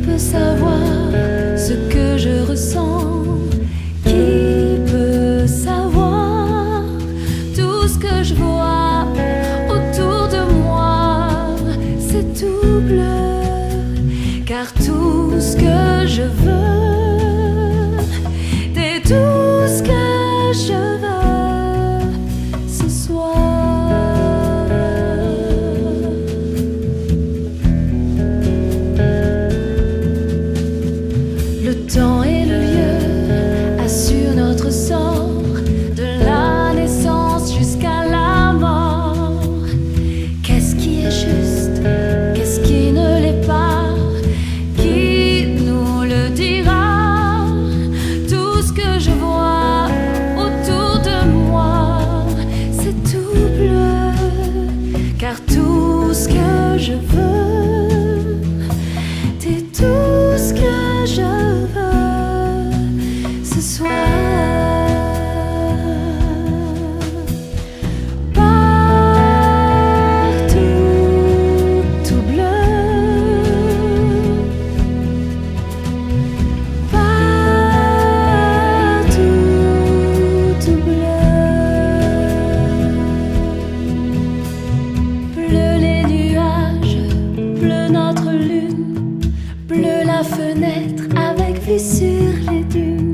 peut savoir ce que je ressens? Qui peut savoir tout ce que je vois autour de moi? C'est tout bleu, car tout ce que je veux, c'est tout ce que je veux ce soir. Le temps et le lieu assurent notre sort, de la naissance jusqu'à la mort. Qu'est-ce qui est juste? Qu'est-ce qui ne l'est pas? Qui nous le dira? Tout ce que je vois autour de moi, c'est tout bleu, car tout ce que je veux, c'est tout ce que je veux ce soir. Partout, tout bleu. Partout, tout bleu. Bleu les nuages, bleu notre lune, bleu la fenêtre avec vue sur les dunes.